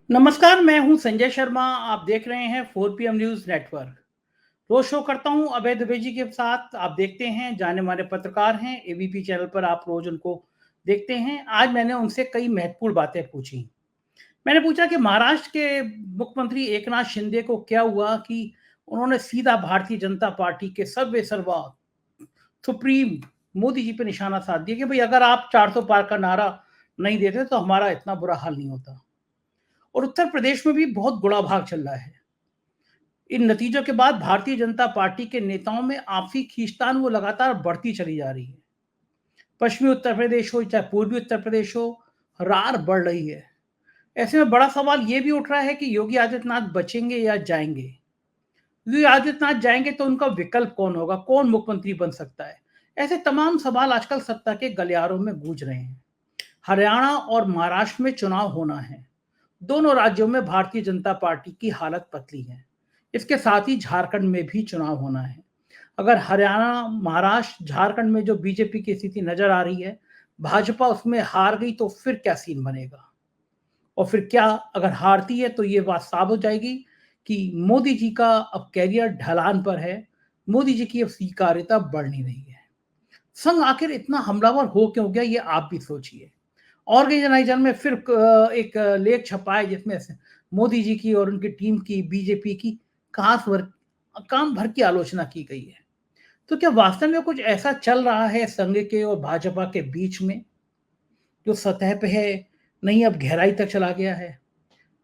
नमस्कार, मैं हूं संजय शर्मा। आप देख रहे हैं 4 PM न्यूज नेटवर्क। रोज शो करता हूं अभय दुबे जी के साथ। आप देखते हैं, जाने माने पत्रकार हैं, एबीपी चैनल पर आप रोज उनको देखते हैं। आज मैंने उनसे कई महत्वपूर्ण बातें पूछी। मैंने पूछा कि महाराष्ट्र के मुख्यमंत्री एकनाथ शिंदे को क्या हुआ कि उन्होंने सीधा भारतीय जनता पार्टी के सर्वे सर्वा सुप्रीम मोदी जी पे निशाना साध दिया कि भाई अगर आप 400 पार का नारा नहीं देते तो हमारा इतना बुरा हाल नहीं होता। और उत्तर प्रदेश में भी बहुत गुड़ा भाग चल रहा है। इन नतीजों के बाद भारतीय जनता पार्टी के नेताओं में आपसी खींचतान वो लगातार बढ़ती चली जा रही है। पश्चिमी उत्तर प्रदेश हो चाहे पूर्वी उत्तर प्रदेश हो, रार बढ़ रही है। ऐसे में बड़ा सवाल ये भी उठ रहा है कि योगी आदित्यनाथ बचेंगे या जाएंगे। योगी आदित्यनाथ जाएंगे तो उनका विकल्प कौन होगा, कौन मुख्यमंत्री बन सकता है। ऐसे तमाम सवाल आजकल सत्ता के गलियारों में गूंज रहे हैं। हरियाणा और महाराष्ट्र में चुनाव होना है। दोनों राज्यों में भारतीय जनता पार्टी की हालत पतली है। इसके साथ ही झारखंड में भी चुनाव होना है। अगर हरियाणा, महाराष्ट्र, झारखंड में जो बीजेपी की स्थिति नजर आ रही है, भाजपा उसमें हार गई तो फिर क्या सीन बनेगा। और फिर क्या अगर हारती है तो ये बात साबित हो जाएगी कि मोदी जी का अब कैरियर ढलान पर है। मोदी जी की अब स्वीकार्यता बढ़ नहीं रही है। संघ आखिर इतना हमलावर हो क्यों गया, ये आप भी सोचिए। ऑर्गेनाइजर में फिर एक लेख छपा है जिसमें से मोदी जी की और उनकी टीम की, बीजेपी की खास काम भर की आलोचना की गई है। तो क्या वास्तव में कुछ ऐसा चल रहा है संघ के और भाजपा के बीच में जो सतह पे है, नहीं अब गहराई तक चला गया है?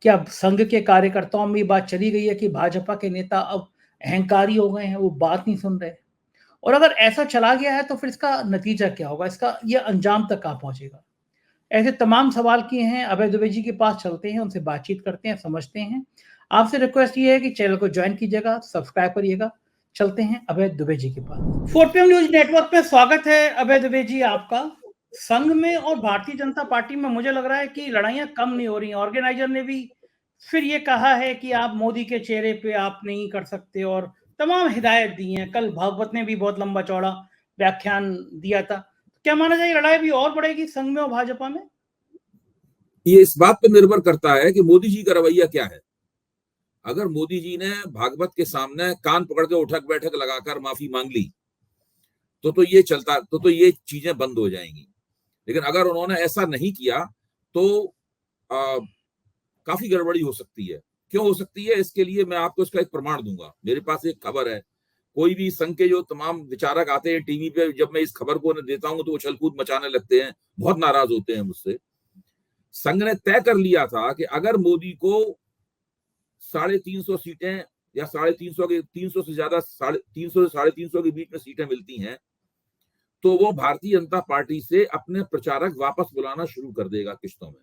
क्या अब संघ के कार्यकर्ताओं में ये बात चली गई है कि भाजपा के नेता अब अहंकारी हो गए हैं, वो बात नहीं सुन रहे? और अगर ऐसा चला गया है तो फिर इसका नतीजा क्या होगा, इसका ये अंजाम तक कहाँ पहुंचेगा? ऐसे तमाम सवाल किए हैं। अभय दुबे जी के पास चलते हैं, उनसे बातचीत करते हैं, समझते हैं। आपसे रिक्वेस्ट ये है कि चैनल को ज्वाइन कीजिएगा, सब्सक्राइब करिएगा। चलते हैं अभय दुबे जी के पास। 4 PM न्यूज नेटवर्क पे स्वागत है अभय दुबे जी आपका। संघ में और भारतीय जनता पार्टी में मुझे लग रहा है कि लड़ाइयां कम नहीं हो रही हैं। ऑर्गेनाइजर ने भी फिर ये कहा है कि आप मोदी के चेहरे पे आप नहीं कर सकते, और तमाम हिदायत दी हैं। कल भागवत ने भी बहुत लंबा चौड़ा व्याख्यान दिया था। क्या माना जाए लड़ाई भी और बढ़ेगी संघ में और भाजपा में? ये इस बात पर निर्भर करता है कि मोदी जी का रवैया क्या है। अगर मोदी जी ने भागवत के सामने कान पकड़ के उठक बैठक लगाकर माफी मांग ली तो ये चलता तो ये चीजें बंद हो जाएंगी। लेकिन अगर उन्होंने ऐसा नहीं किया तो आ, काफी गड़बड़ी हो सकती है। क्यों हो सकती है, इसके लिए मैं आपको इसका एक प्रमाण दूंगा। मेरे पास एक खबर है। कोई भी संघ के जो तमाम विचारक आते हैं टीवी पे, जब मैं इस खबर को उन्हें देता हूं तो वो उछल-कूद मचाने लगते हैं, बहुत नाराज होते हैं मुझसे। संघ ने तय कर लिया था कि अगर मोदी को 350 सीटें या 350 के 300 से ज्यादा 350 से 350 के बीच में सीटें मिलती हैं तो वो भारतीय जनता पार्टी से अपने प्रचारक वापस बुलाना शुरू कर देगा किश्तों में।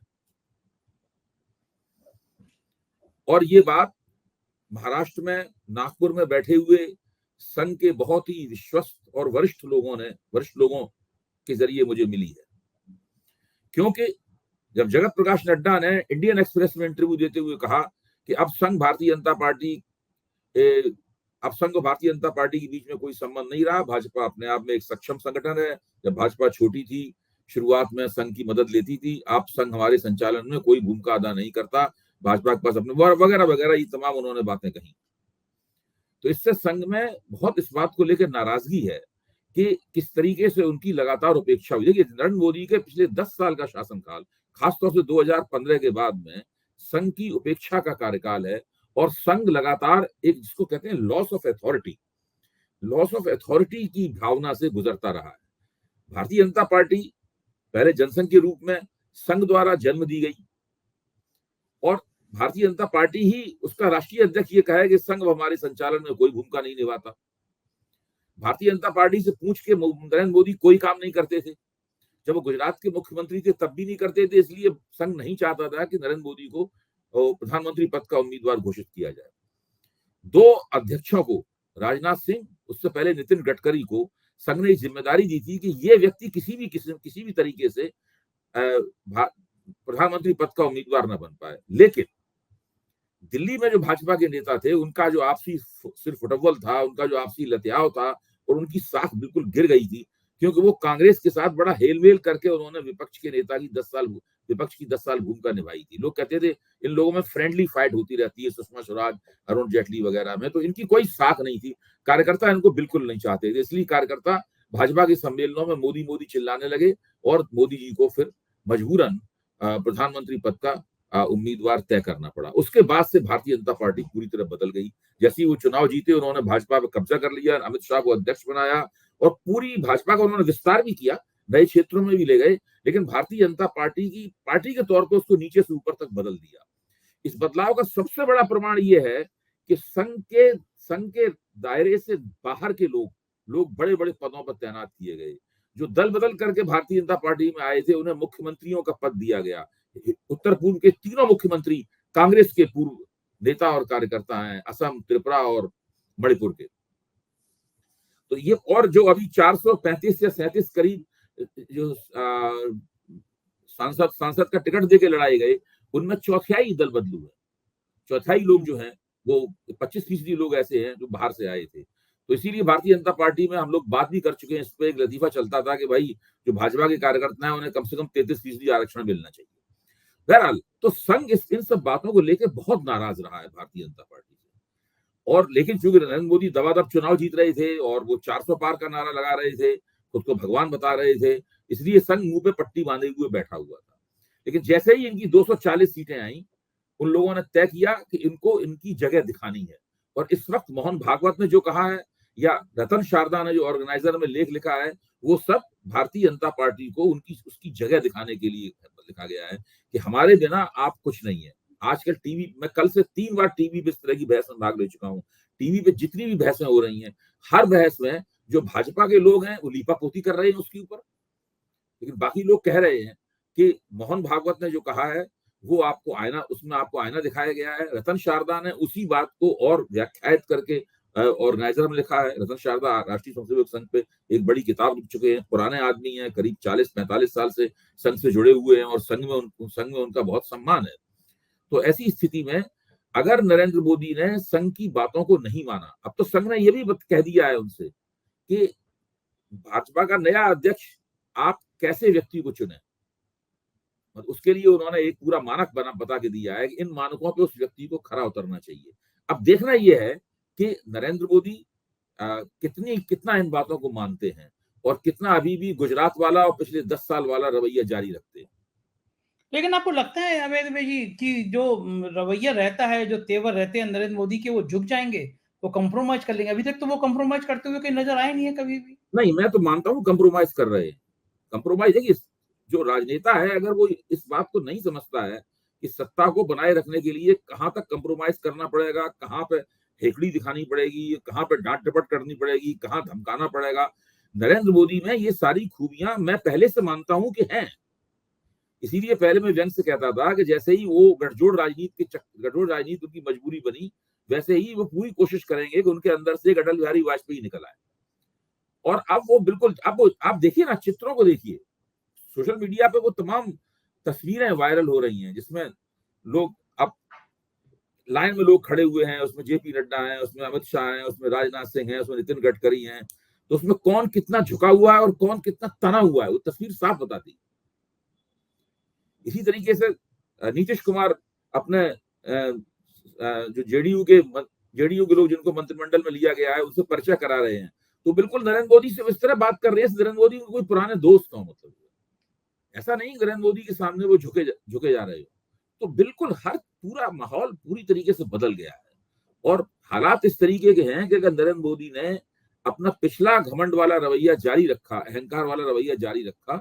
और ये बात महाराष्ट्र में नागपुर में बैठे हुए संघ के बहुत ही विश्वस्त और वरिष्ठ लोगों के जरिए मुझे मिली है। क्योंकि जब जगत प्रकाश नड्डा ने इंडियन एक्सप्रेस में इंटरव्यू देते हुए कहा कि अब संघ और भारतीय जनता पार्टी के बीच में कोई संबंध नहीं रहा, भाजपा अपने आप में एक सक्षम संगठन है। जब भाजपा छोटी थी, शुरुआत में संघ की मदद लेती थी, आप संघ हमारे संचालन में कोई भूमिका अदा नहीं करता, भाजपा के पास अपने वगैरह वगैरह, ये तमाम उन्होंने बातें कही। तो इससे संघ में बहुत इस बात को लेकर नाराजगी है कि किस तरीके से उनकी लगातार उपेक्षा हुई। देखिए, नरेंद्र मोदी के पिछले 10 साल का शासनकाल, खासतौर से 2015 के बाद में संघ की उपेक्षा का कार्यकाल है। और संघ लगातार एक, जिसको कहते हैं लॉस ऑफ अथॉरिटी की भावना से गुजरता रहा है। भारतीय जनता पार्टी पहले जनसंघ के रूप में संघ द्वारा जन्म दी गई और भारतीय जनता पार्टी ही उसका राष्ट्रीय अध्यक्ष ये कहे कि संघ हमारे संचालन में कोई भूमिका नहीं निभाता। भारतीय जनता पार्टी से पूछ के नरेंद्र मोदी कोई काम नहीं करते थे। जब वो गुजरात के मुख्यमंत्री थे तब भी नहीं करते थे, इसलिए संघ नहीं चाहता था कि नरेंद्र मोदी को प्रधानमंत्री पद का उम्मीदवार घोषित किया जाए। दो अध्यक्षों को, राजनाथ सिंह, उससे पहले नितिन गडकरी को, संघ ने जिम्मेदारी दी थी कि ये व्यक्ति किसी भी तरीके से प्रधानमंत्री पद का उम्मीदवार न बन पाए। लेकिन दिल्ली में जो भाजपा के नेता थे, उनका जो आपसी सिर फुटबॉल था, उनका जो आपसी लतियाव था, और उनकी साख बिल्कुल गिर गई थी, क्योंकि वो कांग्रेस के साथ बड़ा हेलमेल करके उन्होंने विपक्ष के नेता की 10 साल विपक्ष की 10 साल भूमिका निभाई थी। लोग कहते थे इन लोगों में फ्रेंडली फाइट होती रहती है, सुषमा स्वराज, अरुण जेटली वगैरह में, तो इनकी कोई साख नहीं थी। कार्यकर्ता इनको बिल्कुल नहीं चाहते थे, इसलिए कार्यकर्ता भाजपा के सम्मेलनों में मोदी मोदी चिल्लाने लगे और मोदी जी को फिर मजबूरन प्रधानमंत्री पद का उम्मीदवार तय करना पड़ा। उसके बाद से भारतीय जनता पार्टी पूरी तरह बदल गई। जैसे ही वो चुनाव जीते, उन्होंने भाजपा पर कब्जा कर लिया, अमित शाह को अध्यक्ष बनाया और पूरी भाजपा का उन्होंने विस्तार भी किया, नए क्षेत्रों में भी ले गए, लेकिन भारतीय जनता पार्टी के तौर पर उसको नीचे से ऊपर तक बदल दिया। इस बदलाव का सबसे बड़ा प्रमाण यह है कि संघ के दायरे से बाहर के लोग बड़े बड़े पदों पर तैनात किए गए। जो दल बदल करके भारतीय जनता पार्टी में आए थे, उन्हें मुख्यमंत्रियों का पद दिया गया। उत्तर पूर्व के तीनों मुख्यमंत्री कांग्रेस के पूर्व नेता और कार्यकर्ता हैं, असम, त्रिपुरा और मणिपुर के। तो ये, और जो अभी 435 या 37 करीब जो सांसद का टिकट देके लड़ाए गए, उनमें चौथाई दल बदलू है। चौथाई लोग जो हैं वो 25% लोग ऐसे हैं जो बाहर से आए थे। तो इसीलिए भारतीय जनता पार्टी में हम लोग बात भी कर चुके हैं, इस पर एक लतीफा चलता था कि भाई जो भाजपा के कार्यकर्ता हैं उन्हें कम से कम 33% आरक्षण मिलना चाहिए। बहरहाल, तो संघ इन सब बातों को लेकर बहुत नाराज रहा है भारतीय जनता पार्टी से। और लेकिन चूंकि नरेंद्र मोदी दबादब चुनाव जीत रहे थे और वो 400 पार का नारा लगा रहे थे, खुद को भगवान बता रहे थे, इसलिए संघ मुंह पे पट्टी बांधे हुए बैठा हुआ था। लेकिन जैसे ही इनकी 240 सीटें आई, उन लोगों ने तय किया कि इनको इनकी जगह दिखानी है। और इस वक्त मोहन भागवत ने जो कहा है या रतन शारदा ने जो ऑर्गेनाइजर में लेख लिखा है, वो सब भारतीय जनता पार्टी को उसकी जगह दिखाने के लिए लिखा गया है कि हमारे बिना आप कुछ नहीं है। आजकल टीवी, मैं कल से 3 बार टीवी पे इस तरह की बहस में भाग ले चुका हूँ। टीवी पे जितनी भी बहसें हो रही हैं, हर बहस में जो भाजपा के लोग हैं वो लीपापोती कर रहे हैं उसके ऊपर, लेकिन बाकी लोग कह रहे हैं कि मोहन भागवत ने जो कहा है वो आपको आईना, उसमें आपको आईना दिखाया गया है। रतन शारदा ने उसी बात को और व्याख्यायित करके ऑर्गेनाइजर में लिखा है। रतन शारदा राष्ट्रीय स्वयंसेवक संघ पे एक बड़ी किताब लिख चुके हैं, पुराने आदमी हैं, करीब 40-45 साल से संघ से जुड़े हुए हैं और संघ में उनका बहुत सम्मान है। तो ऐसी स्थिति में अगर नरेंद्र मोदी ने संघ की बातों को नहीं माना, अब तो संघ ने यह भी कह दिया है उनसे कि भाजपा का नया अध्यक्ष आप कैसे व्यक्ति को चुने, उसके लिए उन्होंने एक पूरा मानक बता के दिया है कि इन मानकों पे उस व्यक्ति को खरा उतरना चाहिए। अब देखना यह है कि नरेंद्र मोदी कितना इन बातों को मानते हैं और कितना अभी भी गुजरात वाला और पिछले 10 साल वाला रवैया जारी रखते हैं। लेकिन आपको लगता है अवैध जी कि जो रवैया रहता है, जो तेवर रहते हैं नरेंद्र मोदी के, वो झुक जाएंगे, वो कंप्रोमाइज कर लेंगे? अभी तक तो वो कंप्रोमाइज करते हुए कहीं नजर आए नहीं है कभी भी। नहीं, मैं तो मानता हूं कंप्रोमाइज कर रहे हैं। कंप्रोमाइज है कि जो राजनेता है, अगर वो इस बात को नहीं समझता है कि सत्ता को बनाए रखने के लिए कहां तक कंप्रोमाइज करना पड़ेगा, कहां पे हेकड़ी दिखानी पड़ेगी, कहां पे डांट डपट करनी पड़ेगी, कहां धमकाना पड़ेगा, नरेंद्र मोदी में ये सारी खूबियां मैं पहले से मानता हूं कि हैं। इसीलिए पहले मैं व्यंग से कहता था कि जैसे ही वो गठजोड़ राजनीति उनकी मजबूरी बनी, वैसे ही वो पूरी कोशिश करेंगे कि उनके अंदर से अटल बिहारी वाजपेयी निकल आए। और अब वो बिल्कुल, अब आप देखिए ना, चित्रों को देखिए, सोशल मीडिया पे वो तमाम तस्वीरें वायरल हो रही हैं जिसमें लोग, अब लाइन में लोग खड़े हुए हैं, उसमें जेपी नड्डा हैं, उसमें अमित शाह हैं, उसमें राजनाथ सिंह हैं, उसमें नितिन गडकरी हैं, तो उसमें कौन कितना झुका हुआ है और कौन कितना तना हुआ है, वो तस्वीर साफ बताती। इसी तरीके से नीतीश कुमार अपने जो जेडीयू के लोग जिनको मंत्रिमंडल में लिया गया है उनसे परिचय करा रहे हैं, तो बिल्कुल नरेंद्र मोदी से इस तरह बात कर रहे हैं, नरेंद्र मोदी को कोई पुराने दोस्त हो। मतलब ऐसा नहीं नरेंद्र मोदी के सामने वो झुके जा रहे हो। तो बिल्कुल हर पूरा माहौल पूरी तरीके से बदल गया है और हालात इस तरीके के हैं कि अगर नरेंद्र मोदी ने अपना पिछला घमंड वाला रवैया जारी रखा, अहंकार वाला रवैया जारी रखा,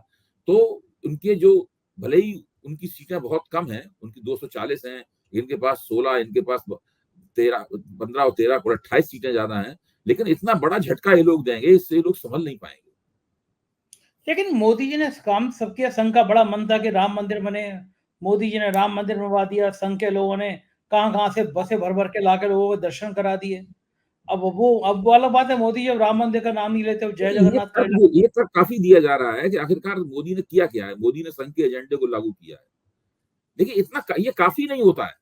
तो उनके जो, भले ही उनकी सीटें बहुत कम हैं, उनकी 240 हैं, इनके पास 16, इनके पास 15 और 13 और 28 सीटें ज्यादा हैं, लेकिन इतना बड़ा झटका ये लोग देंगे, इससे ये लोग संभल नहीं पाएंगे। लेकिन मोदी जी ने काम सब किया, संघ का बड़ा मन था कि राम मंदिर बने, मोदी जी ने राम मंदिर बनवा दिया, संघ के लोगों ने कहां से बसें भर भर के लाकर लोगों को दर्शन करा दिए। अब वाला बात है, मोदी जब राम मंदिर का नाम नहीं लेते, जय जगन्नाथ का। ये तक काफी दिया जा रहा है कि आखिरकार मोदी ने किया क्या है, मोदी ने संघ के एजेंडे को लागू किया है। देखिए, इतना ये काफी नहीं होता है।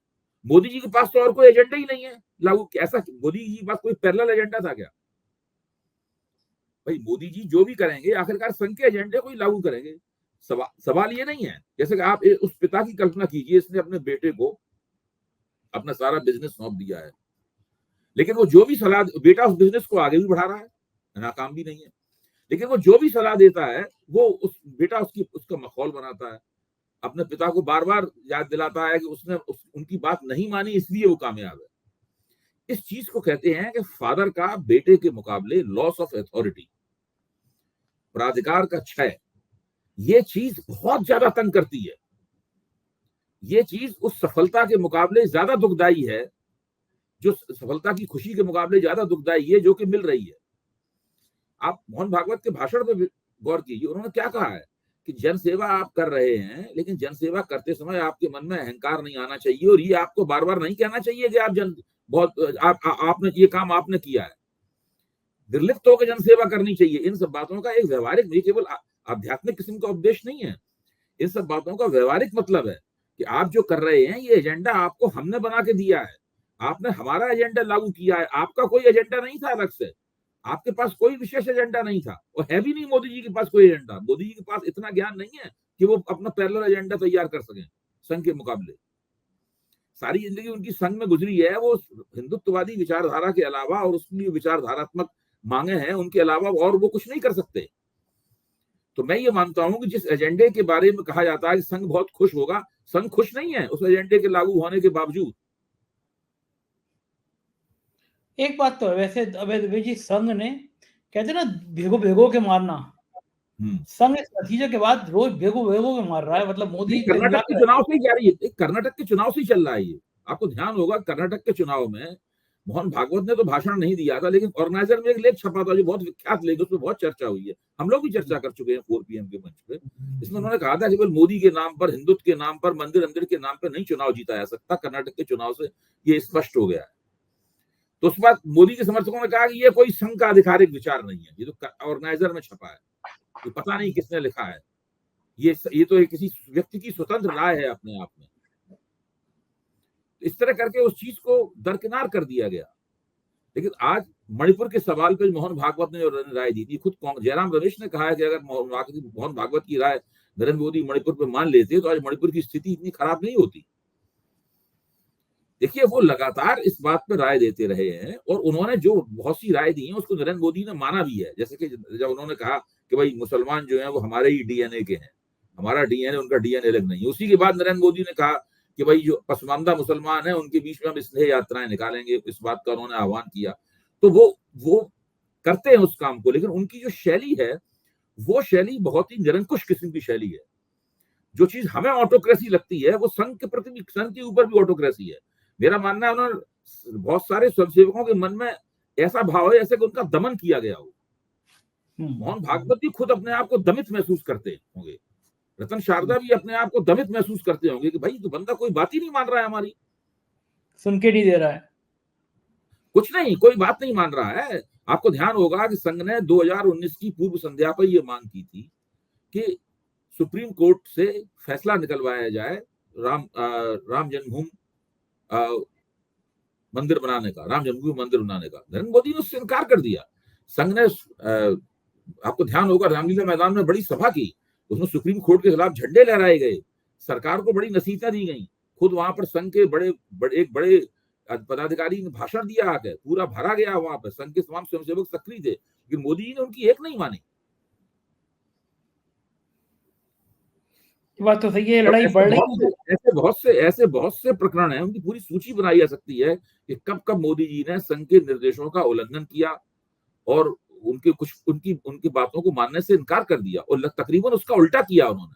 मोदी जी के पास तो और कोई एजेंडा ही नहीं है लागू, ऐसा मोदी जी के पास कोई पैरेलल एजेंडा था क्या? भाई मोदी जी जो भी करेंगे आखिरकार संघ के एजेंडे को ही लागू करेंगे। सवाल ये नहीं है, जैसे कि आप उस पिता की कल्पना कीजिए, इसने अपने बेटे को अपना सारा बिजनेस सौंप दिया है, लेकिन वो जो भी सलाह, बेटा उस बिजनेस को आगे भी बढ़ा रहा है, नाकाम भी नहीं है, लेकिन वो जो भी सलाह देता है वो बेटा उसका मखौल बनाता है, अपने पिता को बार बार याद दिलाता है कि उसने उनकी बात नहीं मानी इसलिए वो कामयाब है। इस चीज को कहते हैं कि फादर का बेटे के मुकाबले लॉस ऑफ अथॉरिटी, प्राधिकार का क्षय। ये चीज बहुत ज्यादा तंग करती है। ये चीज उस सफलता के मुकाबले ज्यादा दुखदाई है, जो सफलता की खुशी के मुकाबले ज्यादा दुखदाई है जो कि मिल रही है। आप मोहन भागवत के भाषण पे गौर कीजिए, उन्होंने क्या कहा है कि जनसेवा आप कर रहे हैं, लेकिन जनसेवा करते समय आपके मन में अहंकार नहीं आना चाहिए, और ये आपको बार बार नहीं कहना चाहिए कि आपने ये काम आपने किया है। निर्लिप्त होकर जनसेवा करनी चाहिए। इन सब बातों का एक व्यवहारिक, ये केवल आध्यात्मिक किस्म का उपदेश नहीं है, इन सब बातों का व्यवहारिक मतलब है कि आप जो कर रहे हैं ये एजेंडा आपको हमने बना के दिया है, आपने हमारा एजेंडा लागू किया है, आपका कोई एजेंडा नहीं था अलग से, आपके पास कोई विशेष एजेंडा नहीं था, और है भी नहीं मोदी जी के पास कोई एजेंडा। मोदी जी के पास इतना ज्ञान नहीं है कि वो अपना पैरेलल एजेंडा तैयार कर सकें संघ के मुकाबले। सारी जिंदगी उनकी संघ में गुजरी है, वो हिंदुत्ववादी विचारधारा के अलावा और उसकी विचारधारात्मक मांगे हैं उनके अलावा और वो कुछ नहीं कर सकते। तो मैं ये मानता हूं कि जिस एजेंडे के बारे में कहा जाता है कि संघ बहुत खुश होगा, संघ खुश नहीं है उस एजेंडे के लागू होने के बावजूद। एक बात तो है वैसे अभय दुबे जी, संघ ने कहते ना भेगो भेगो के मारना, संघ इस नतीजे के बाद रोज भेगो भेगो के मार रहा है। मतलब मोदी कर्नाटक के चुनाव से ही जारी है, कर्नाटक के चुनाव से ही चल रहा है ये। आपको ध्यान होगा कर्नाटक के चुनाव में मोहन भागवत ने तो भाषण नहीं दिया था, लेकिन ऑर्गेनाइजर में एक लेख छपा था जो बहुत विख्यात लेख, उसमें बहुत चर्चा हुई है, हम लोग भी चर्चा कर चुके हैं 4 PM के मंच पे। इसमें उन्होंने कहा था केवल मोदी के नाम पर, हिंदुत्व के नाम पर, मंदिर अंदिर के नाम पर नहीं चुनाव जीता जा सकता। कर्नाटक के चुनाव से ये स्पष्ट हो गया है। तो उस बात मोदी के समर्थकों ने कहा कि ये कोई संघ का आधिकारिक विचार नहीं है, ये तो ऑर्गेनाइजर में छपा है, ये पता नहीं किसने लिखा है, ये तो किसी व्यक्ति की स्वतंत्र राय है अपने आप में। इस तरह करके उस चीज को दरकिनार कर दिया गया। लेकिन आज मणिपुर के सवाल पे मोहन भागवत ने जो राय दी थी, खुद जयराम रमेश ने कहा है कि अगर मोहन भागवत की राय नरेंद्र मोदी मणिपुर पे मान लेते तो आज मणिपुर की स्थिति इतनी खराब नहीं होती। देखिए, वो लगातार इस बात पे राय देते रहे हैं, और उन्होंने जो बहुत सी राय दी है उसको नरेंद्र मोदी ने माना भी है। जैसे कि जब उन्होंने कहा कि भाई मुसलमान जो है वो हमारे ही डीएनए के हैं, हमारा डीएनए उनका डीएनए अलग नहीं है। उसी के बाद नरेंद्र मोदी ने कहा कि भाई जो पसमानदा मुसलमान है उनके बीच में हम स्नेह यात्राएं निकालेंगे, इस बात का उन्होंने आह्वान किया। तो वो करते हैं उस काम को, लेकिन उनकी जो शैली है वो शैली बहुत ही निरंकुश किस्म की शैली है। जो चीज हमें ऑटोक्रेसी लगती है वो संघ के प्रति भी, संघ के ऊपर भी ऑटोक्रेसी है। मेरा मानना है उन्होंने बहुत सारे स्वयंसेवकों के मन में ऐसा भाव है जैसे कि उनका दमन किया गया हो। मोहन भागवत भी खुद अपने आप को दमित महसूस करते होंगे, रतन शारदा भी अपने आप को दमित महसूस करते होंगे कि भाई तो बंदा कोई बात ही नहीं मान रहा है, हमारी सुन के नहीं दे रहा है, कुछ नहीं, कोई बात नहीं मान रहा है। आपको ध्यान होगा कि संघ ने 2019 की पूर्व संध्या पर यह मांग की थी कि सुप्रीम कोर्ट से फैसला निकलवाया जाए राम जन्मभूमि मंदिर बनाने का, राम जन्मभूमि मंदिर बनाने का। नरेंद्र मोदी ने उससे इनकार कर दिया। संघ ने, आपको ध्यान होगा, रामलीला मैदान में बड़ी सभा की, उसमें सुप्रीम कोर्ट के खिलाफ झंडे लहराए गए, सरकार को बड़ी नसीहतें दी गई। खुद वहां पर संघ के एक बड़े पदाधिकारी ने भाषण दिया आकर, पूरा भरा गया वहां पर, संघ के तमाम स्वयंसेवक सक्रिय थे, लेकिन मोदी जी ने उनकी एक नहीं मानी। बात तो सही है, लड़ाई बढ़ रही है। ऐसे बहुत से प्रकरण हैं, उनकी पूरी सूची बनाई जा सकती है कि कब कब मोदी जी ने संघ के निर्देशों का उल्लंघन किया और उनकी बातों को मानने से इनकार कर दिया, और तकरीबन उसका उल्टा किया उन्होंने,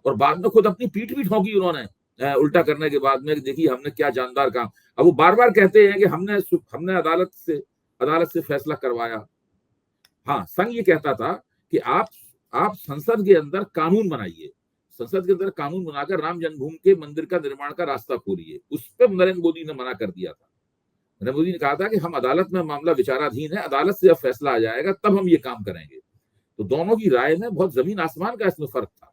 और बाद में खुद अपनी पीठ भी ठोकी उन्होंने उल्टा करने के बाद में। देखिए हमने क्या जानदार काम। अब वो बार बार कहते हैं कि हमने अदालत से फैसला करवाया। हाँ, संघ ये कहता था कि आप संसद के अंदर कानून बनाइए, संसद के अंदर कानून बनाकर राम जन्मभूमि के मंदिर का निर्माण का रास्ता खोलिए। उस पर नरेंद्र मोदी ने मना कर दिया था। नरेंद्र मोदी ने कहा था कि हम अदालत में मामला विचाराधीन है, अदालत से जब फैसला आ जाएगा तब हम ये काम करेंगे। तो दोनों की राय में बहुत जमीन आसमान का इसमें फर्क था।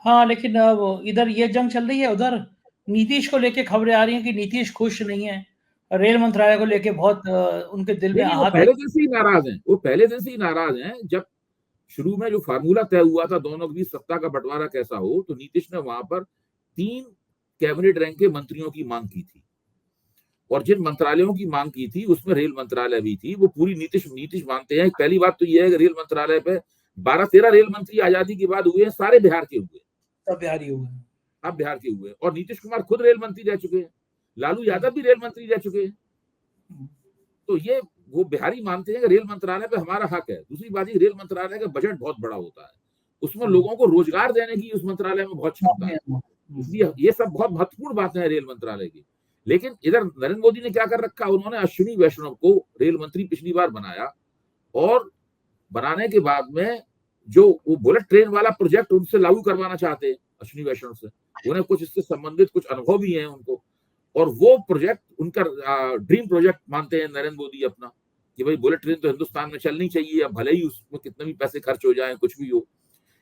हाँ, लेकिन अब इधर ये जंग चल रही है, उधर नीतीश को लेके खबरें आ रही हैं कि नीतीश खुश नहीं है, रेल मंत्रालय को लेके बहुत उनके दिल में वो आहत है। पहले दिन से ही नाराज हैं, वो पहले दिन से ही नाराज हैं। जब शुरू में जो फार्मूला तय हुआ था दोनों के बीच सत्ता का बंटवारा कैसा हो, तो नीतीश ने वहां पर 3 कैबिनेट रैंक के मंत्रियों की मांग की थी, और जिन मंत्रालयों की मांग की थी उसमें रेल मंत्रालय भी थी। वो पूरी नीतीश मानते हैं। पहली बात तो यह है कि रेल मंत्रालय पे 12-13 रेल मंत्री आजादी के बाद हुए हैं, सारे बिहार के हुए, सब बिहारी हुए, अब बिहार के हुए, और नीतीश कुमार खुद रेल मंत्री रह चुके हैं, लालू यादव भी रेल मंत्री रह चुके हैं। तो ये वो बिहारी मानते हैं कि रेल मंत्रालय पे हमारा हक है। दूसरी बात, रेल मंत्रालय का बजट बहुत बड़ा होता है, उसमें लोगों को रोजगार देने की उस मंत्रालय में बहुत क्षमता है, इसलिए ये सब बहुत महत्वपूर्ण बातें हैं रेल मंत्रालय की। लेकिन इधर नरेंद्र मोदी ने क्या कर रखा, उन्होंने अश्विनी वैष्णव को रेल मंत्री पिछली बार बनाया, और बनाने के बाद में जो वो बुलेट ट्रेन वाला प्रोजेक्ट उनसे लागू करवाना चाहते हैं अश्विनी वैष्णव से, उन्हें कुछ इससे संबंधित कुछ अनुभव भी है उनको, और वो प्रोजेक्ट उनका ड्रीम प्रोजेक्ट मानते हैं नरेंद्र मोदी अपना, कि भाई बुलेट ट्रेन तो हिंदुस्तान में चलनी चाहिए, अब भले ही उसमें कितने भी पैसे खर्च हो जाए, कुछ भी हो।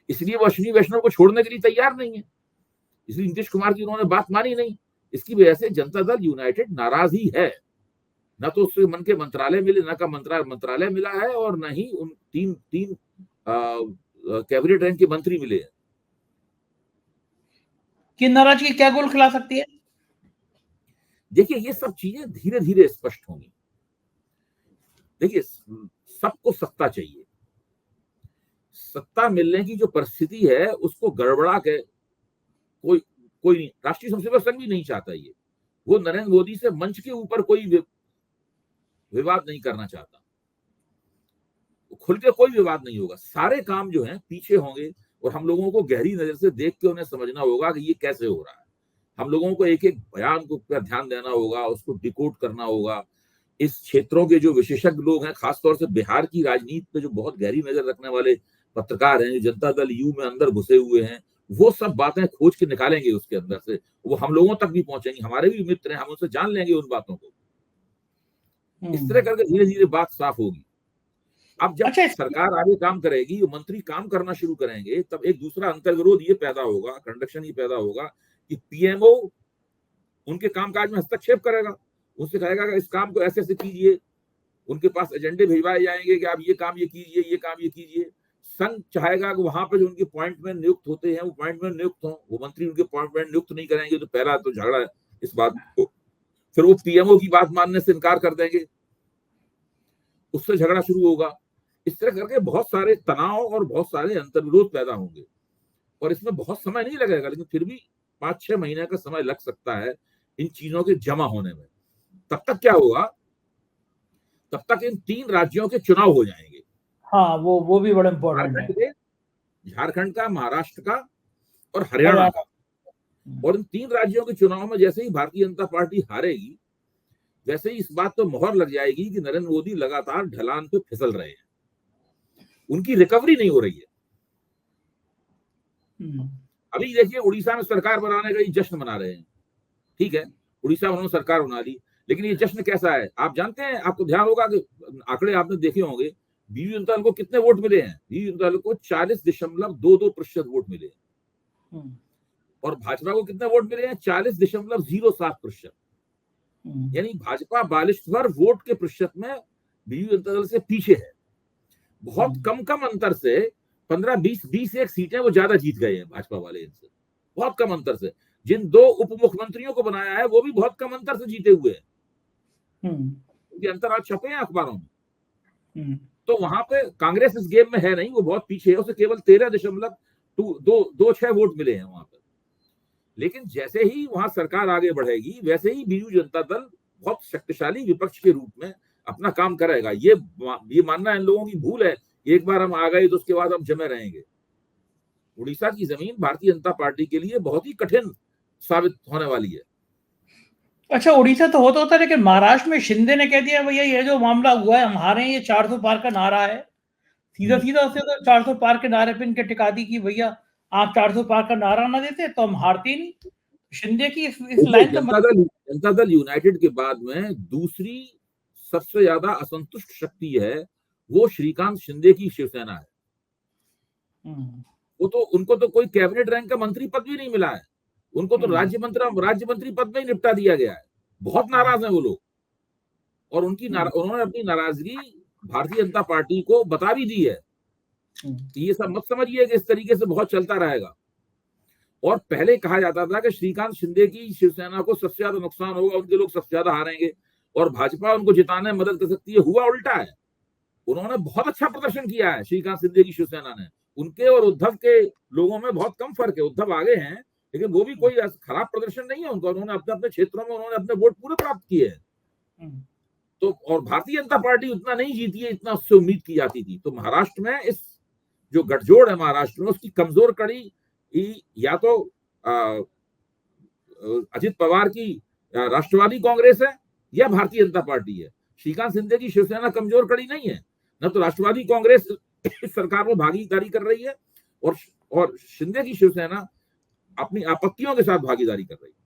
इसलिए वो अश्विनी वैष्णव को छोड़ने के लिए तैयार नहीं है, इसलिए नीतीश कुमार की उन्होंने बात मानी नहीं। इसकी वजह से जनता दल यूनाइटेड नाराज ही है, न तो उसके मन के मंत्रालय मिले, न का मंत्रालय मिला है, और न ही उन तीन कैबिनेट रैंक के मंत्री मिले हैं। कि नाराजगी क्या गोल खिला सकती है? देखिए, ये सब चीजें धीरे धीरे स्पष्ट होंगी। देखिए, सबको सत्ता चाहिए, सत्ता मिलने की जो परिस्थिति है उसको गड़बड़ा के कोई नहीं, राष्ट्रीय स्वयंसेवक संघ भी नहीं चाहता ये, वो नरेंद्र मोदी से मंच के ऊपर कोई विवाद नहीं करना चाहता, खुल के कोई विवाद नहीं होगा, सारे काम जो हैं पीछे होंगे, और हम लोगों को गहरी नजर से देख के उन्हें समझना होगा कि ये कैसे हो रहा है। हम लोगों को एक एक बयान को पर ध्यान देना होगा, उसको डिकोड करना होगा। इस क्षेत्रों के जो विशेषज्ञ लोग हैं, खासतौर से बिहार की राजनीति पे जो बहुत गहरी नजर रखने वाले पत्रकार हैं, जो जनता दल यू में अंदर घुसे हुए हैं, वो सब बातें खोज के निकालेंगे उसके अंदर से, वो हम लोगों तक भी पहुंचेंगी, हमारे भी मित्र हैं, हम उनसे जान लेंगे उन बातों को। इस तरह करके धीरे धीरे बात साफ होगी। अब जब सरकार आगे काम करेगी, मंत्री काम करना शुरू करेंगे, तब एक दूसरा अंतर्विरोध ये पैदा होगा, कंडक्शन ये पैदा होगा कि पीएमओ उनके कामकाज में हस्तक्षेप करेगा, उनसे कहेगा कि इस काम को ऐसे ऐसे कीजिए, उनके पास एजेंडे भिजवाए जाएंगे कि आप ये काम ये कीजिए, ये काम ये कीजिए। संघ चाहेगा कि वहां पे जो उनके पॉइंटमैन नियुक्त होते हैं वो पॉइंटमैन नियुक्त हों, वो मंत्री उनके पॉइंटमैन नियुक्त नहीं करेंगे, तो पहला तो झगड़ा है इस बात को। फिर वो पीएमओ की बात मानने से इनकार कर देंगे, उससे झगड़ा शुरू होगा। इस तरह करके बहुत सारे तनाव और बहुत सारे अंतर्विरोध पैदा होंगे, और इसमें बहुत समय नहीं लगेगा, लेकिन फिर भी 5-6 महीने का समय लग सकता है इन चीजों के जमा होने में। तब तक क्या होगा, तब तक इन 3 राज्यों के चुनाव हो जाएंगे। हाँ, वो भी बड़ा इंपॉर्टेंट है, झारखंड का, महाराष्ट्र का और हरियाणा का। और इन 3 राज्यों के चुनाव में जैसे ही भारतीय जनता पार्टी हारेगी, वैसे ही इस बात तो मोहर लग जाएगी कि नरेंद्र मोदी लगातार ढलान पे फिसल रहे हैं, उनकी रिकवरी नहीं हो रही है। अभी देखिए, उड़ीसा में सरकार बनाने का जश्न मना रहे हैं, ठीक है, उड़ीसा में उन्होंने सरकार बना ली, लेकिन ये जश्न कैसा है आप जानते हैं? आपको ध्यान होगा कि आंकड़े आपने देखे होंगे, बीजू जनता दल को कितने वोट मिले हैं? बीजू जनता दल को 40.22% वोट मिले हैं, और भाजपा को कितने वोट मिले हैं? 40.07%। यानी भाजपा 42 वोट के प्रतिशत में बीजू जनता दल से पीछे है। बहुत कम अंतर से 15-20 सीटें वो ज्यादा जीत गए हैं भाजपा वाले, इनसे बहुत कम अंतर से। जिन 2 उप मुख्यमंत्रियों को बनाया है वो भी बहुत कम अंतर से जीते हुए हैं, उनके अंतर आज छपे हैं अखबारों में। तो वहां पे कांग्रेस इस गेम में है नहीं, वो बहुत पीछे है, उसे केवल 13.26 वोट मिले हैं वहां पर। लेकिन जैसे ही वहां सरकार आगे बढ़ेगी, वैसे ही बीजू जनता दल बहुत शक्तिशाली विपक्ष के रूप में अपना काम करेगा। ये मानना इन लोगों की भूल है, एक बार हम आ गए तो उसके बाद हम जमे रहेंगे। उड़ीसा की जमीन भारतीय जनता पार्टी के लिए बहुत ही कठिन साबित होने वाली है। अच्छा, उड़ीसा तो होता, लेकिन महाराष्ट्र में शिंदे ने कह दिया भैया ये जो मामला हुआ है हमारे, ये 400 पार का नारा है, सीधा उससे तो 400 पार के नारे पे इनके टिका दी कि भैया आप 400 पार का नारा ना देते तो हम हारते नहीं। शिंदे की इस लाइन जनता दल यूनाइटेड के बाद में दूसरी सबसे ज्यादा असंतुष्ट शक्ति है वो श्रीकांत शिंदे की शिवसेना है। वो तो, उनको तो कोई कैबिनेट रैंक का मंत्री पद भी नहीं मिला है, उनको तो राज्य मंत्री पद में ही निपटा दिया गया है। बहुत नाराज हैं वो लोग, और उन्होंने अपनी नाराजगी भारतीय जनता पार्टी को बता भी दी है। ये सब मत समझिए कि इस तरीके से बहुत चलता रहेगा। और पहले कहा जाता था कि श्रीकांत शिंदे की शिवसेना को सबसे ज्यादा नुकसान होगा, उनके लोग सबसे ज्यादा हारेंगे और भाजपा उनको जिताने में मदद कर सकती है। हुआ उल्टा है। उन्होंने बहुत अच्छा प्रदर्शन किया है श्रीकांत शिंदे की शिवसेना ने। उनके और उद्धव के लोगों में बहुत कम फर्क है। उद्धव आगे हैं, लेकिन वो भी कोई खराब प्रदर्शन नहीं है उनका। उन्होंने अपने अपने क्षेत्रों में उन्होंने अपने वोट पूरे प्राप्त किए हैं। तो और भारतीय जनता पार्टी उतना नहीं जीती है, इतना उससे उम्मीद की जाती थी। तो महाराष्ट्र में इस जो गठजोड़ है महाराष्ट्र में, उसकी कमजोर कड़ी या तो अजित पवार की राष्ट्रवादी कांग्रेस है या भारतीय जनता पार्टी है। श्रीकांत शिंदे की शिवसेना कमजोर कड़ी नहीं है। न तो राष्ट्रवादी कांग्रेस सरकार में भागीदारी कर रही है और शिंदे की शिवसेना अपनी आपत्तियों के साथ भागीदारी कर रही है।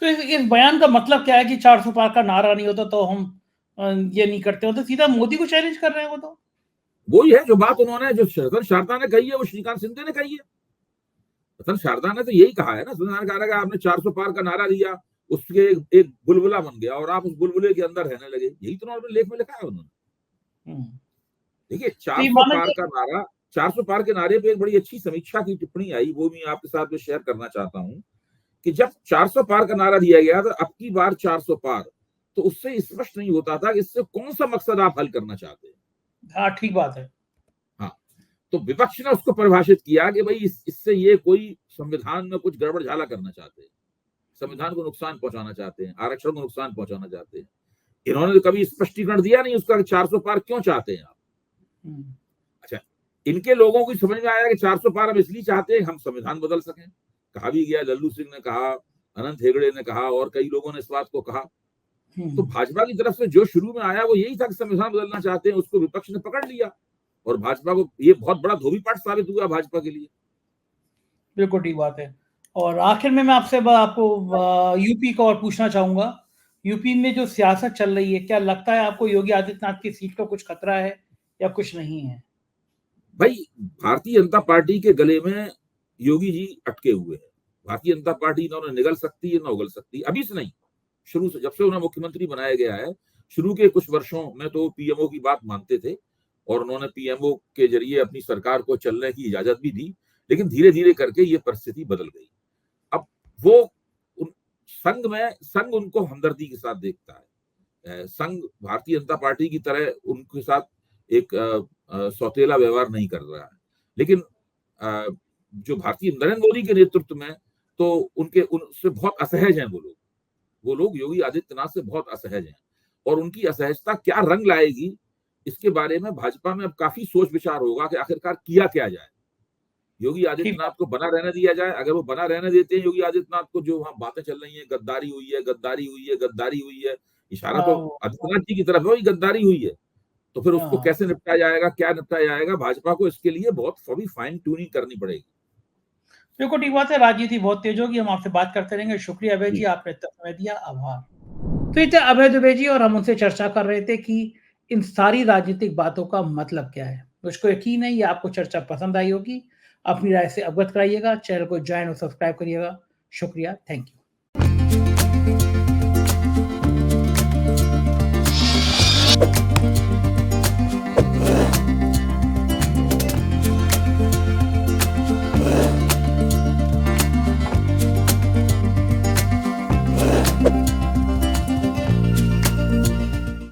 तो इस बयान का मतलब क्या है कि 400 पार का नारा नहीं होता तो हम ये नहीं करते हो? तो सीधा मोदी को चैलेंज कर रहे हैं वो। तो वही है जो बात उन्होंने, जो रतन शारदा ने कही है, वो श्रीकांत शिंदे ने कही है। रतन शारदा ने तो यही कहा है ना, रतन कहा कि आपने 400 पार का नारा दिया, उसके एक बुलबुला बन गया और आप उस बुलबुले के अंदर रहने लगे। यही तो उन्होंने लेख में लिखा है उन्होंने। देखिए 400 पार का नारा, 400 पार के नारे पे एक बड़ी अच्छी समीक्षा की टिप्पणी आई, वो भी आपके साथ में शेयर करना चाहता हूं कि जब 400 पार का नारा दिया गया तो अब की बार 400 पार, तो उससे स्पष्ट नहीं होता था कि इससे कौन सा मकसद आप हल करना चाहते हैं। हाँ, ठीक बात है। हाँ, तो विपक्ष ने उसको परिभाषित किया कि भाई इससे ये कोई संविधान में कुछ गड़बड़ झाला करना चाहते हैं, संविधान को नुकसान पहुंचाना चाहते हैं, आरक्षण को नुकसान पहुंचाना चाहते हैं। इन्होंने तो कभी स्पष्टीकरण दिया नहीं उसका 400 पार क्यों चाहते हैं आप। अच्छा, इनके लोगों को समझ में आया कि 400 पार हम इसलिए चाहते हैं हम संविधान बदल सकें। कहा भी गया, लल्लू सिंह ने कहा, अनंत हेगड़े ने कहा और कई लोगों ने इस बात को कहा। तो भाजपा की तरफ से जो शुरू में आया वो यही था कि संविधान बदलना चाहते हैं, उसको विपक्ष ने पकड़ लिया और भाजपा को ये बहुत बड़ा धोबी पाठ साबित हुआ भाजपा के लिए। बिल्कुल ठीक बात है। और आखिर में मैं आपको यूपी का और पूछना चाहूंगा, यूपी में जो सियासत चल रही है, क्या लगता है आपको योगी आदित्यनाथ की सीट का कुछ खतरा है या कुछ नहीं है? भाई, भारतीय जनता पार्टी के गले में योगी जी अटके हुए हैं। भारतीय जनता पार्टी ना उन्हें निगल सकती है ना उगल सकती, अभी से नहीं, शुरू से, जब से उन्हें मुख्यमंत्री बनाया गया है, शुरू के कुछ वर्षों में तो पीएमओ की बात मानते थे और उन्होंने पीएमओ के जरिए अपनी सरकार को चलने की इजाजत भी दी, लेकिन धीरे धीरे करके ये परिस्थिति बदल गई। अब वो संघ उनको हमदर्दी के साथ देखता है। संघ भारतीय जनता पार्टी की तरह उनके साथ एक सौतेला व्यवहार नहीं कर रहा है। लेकिन जो भारतीय नरेंद्र मोदी के नेतृत्व में, तो उनसे बहुत असहज हैं वो लोग योगी आदित्यनाथ से बहुत असहज हैं और उनकी असहजता क्या रंग लाएगी, इसके बारे में भाजपा में अब काफी सोच विचार होगा कि आखिरकार किया क्या जाए। योगी आदित्यनाथ को बना रहने दिया जाए। अगर वो बना रहने देते हैं योगी आदित्यनाथ को, जो वहां बातें चल रही हैं, गद्दारी हुई है, गद्दारी हुई है, गद्दारी हुई है, इशारा तो आदित्यनाथ जी की तरफ है, गद्दारी हुई है, तो फिर उसको कैसे निपटाया जाएगा, क्या निपटाया जाएगा, भाजपा को इसके लिए बहुत फाइन ट्यूनिंग करनी पड़ेगी। बिल्कुल ठीक बात है। राजनीति बहुत तेज होगी। हम आपसे बात करते रहेंगे। शुक्रिया अभय जी, आपने इतना समय दिया, आभार। तो ये थे अभय दुबे जी और हम उनसे चर्चा कर रहे थे कि इन सारी राजनीतिक बातों का मतलब क्या है। मुझको यकीन है ये आपको चर्चा पसंद आई होगी। अपनी राय से अवगत कराइएगा, चैनल को ज्वाइन और सब्सक्राइब करिएगा। शुक्रिया, थैंक यू।